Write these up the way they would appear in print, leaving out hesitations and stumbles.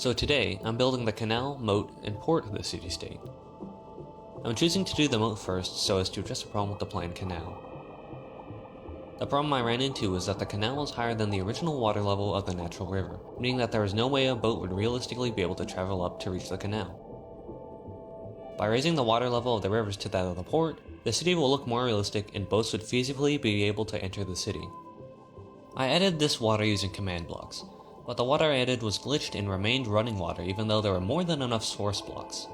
So today, I'm building the canal, moat, and port of the city-state. I'm choosing to do the moat first so as to address a problem with the planned canal. The problem I ran into was that the canal was higher than the original water level of the natural river, meaning that there was no way a boat would realistically be able to travel up to reach the canal. By raising the water level of the rivers to that of the port, the city will look more realistic and boats would feasibly be able to enter the city. I added this water using command blocks, but the water I added was glitched and remained running water even though there were more than enough source blocks.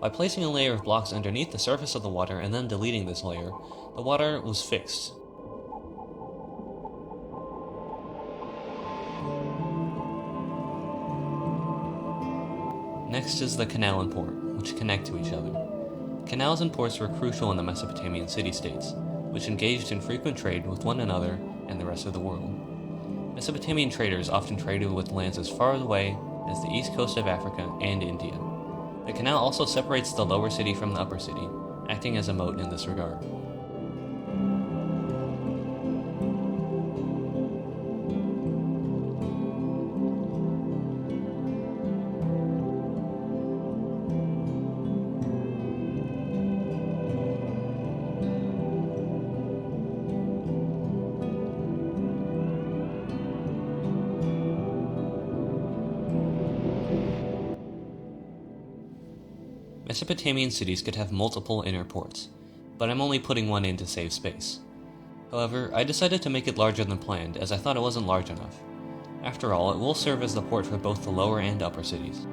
By placing a layer of blocks underneath the surface of the water and then deleting this layer, the water was fixed. Next is the canal and port, which connect to each other. Canals and ports were crucial in the Mesopotamian city-states, which engaged in frequent trade with one another and the rest of the world. Mesopotamian traders often traded with lands as far away as the east coast of Africa and India. The canal also separates the lower city from the upper city, acting as a moat in this regard. Mesopotamian cities could have multiple inner ports, but I'm only putting one in to save space. However, I decided to make it larger than planned as I thought it wasn't large enough. After all, it will serve as the port for both the lower and upper cities.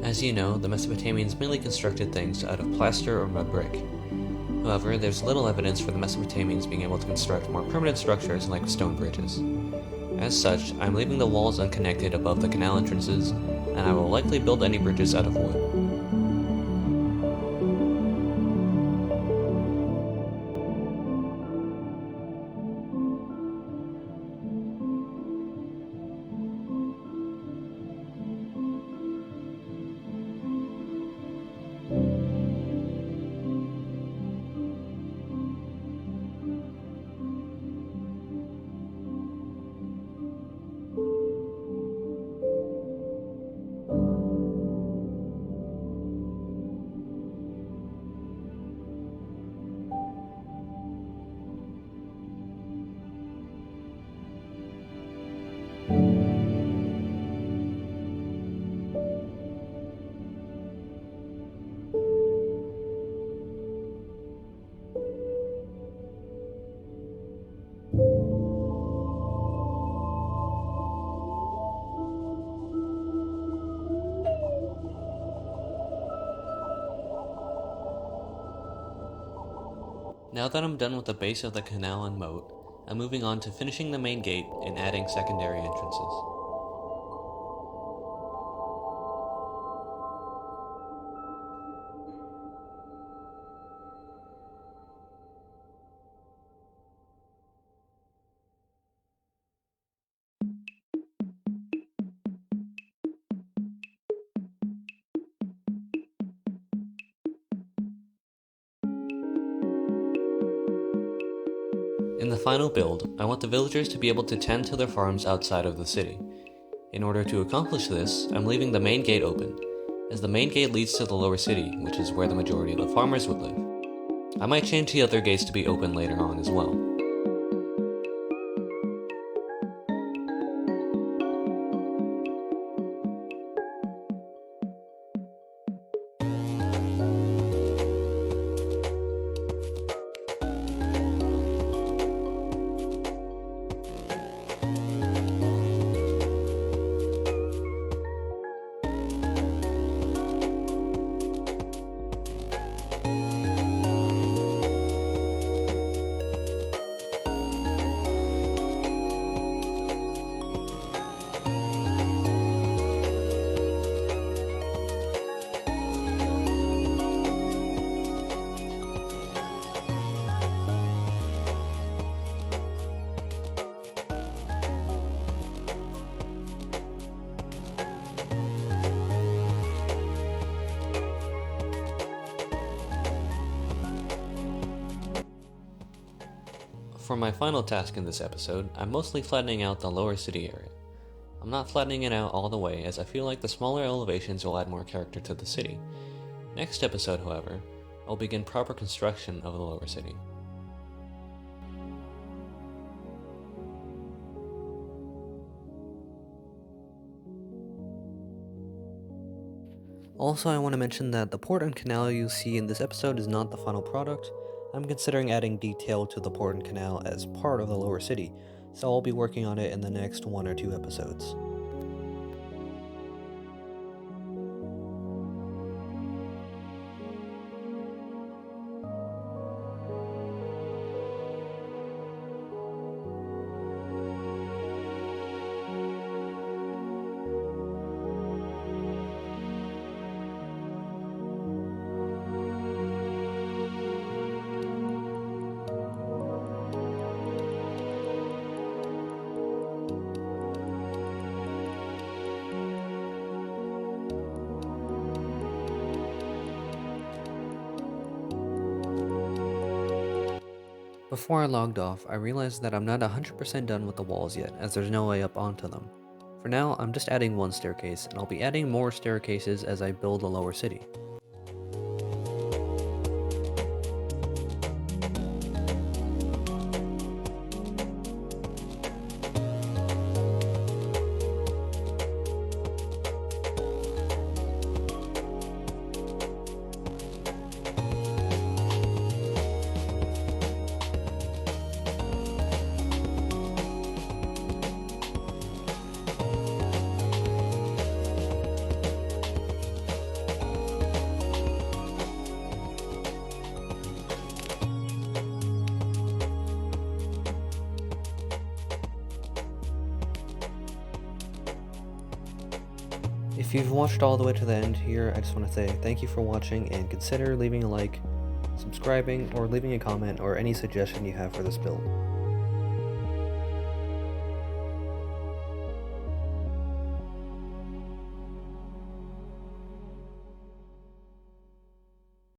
As you know, the Mesopotamians mainly constructed things out of plaster or mud brick. However, there's little evidence for the Mesopotamians being able to construct more permanent structures like stone bridges. As such, I'm leaving the walls unconnected above the canal entrances, and I will likely build any bridges out of wood. Now that I'm done with the base of the canal and moat, I'm moving on to finishing the main gate and adding secondary entrances. In the final build, I want the villagers to be able to tend to their farms outside of the city. In order to accomplish this, I'm leaving the main gate open, as the main gate leads to the lower city, which is where the majority of the farmers would live. I might change the other gates to be open later on as well. For my final task in this episode, I'm mostly flattening out the lower city area. I'm not flattening it out all the way, as I feel like the smaller elevations will add more character to the city. Next episode, however, I'll begin proper construction of the lower city. Also, I want to mention that the port and canal you see in this episode is not the final product. I'm considering adding detail to the port and canal as part of the lower city, so I'll be working on it in the next 1 or 2 episodes. Before I logged off, I realized that I'm not 100% done with the walls yet, as there's no way up onto them. For now, I'm just adding one staircase, and I'll be adding more staircases as I build the lower city. If you've watched all the way to the end here, I just want to say thank you for watching, and consider leaving a like, subscribing, or leaving a comment or any suggestion you have for this build.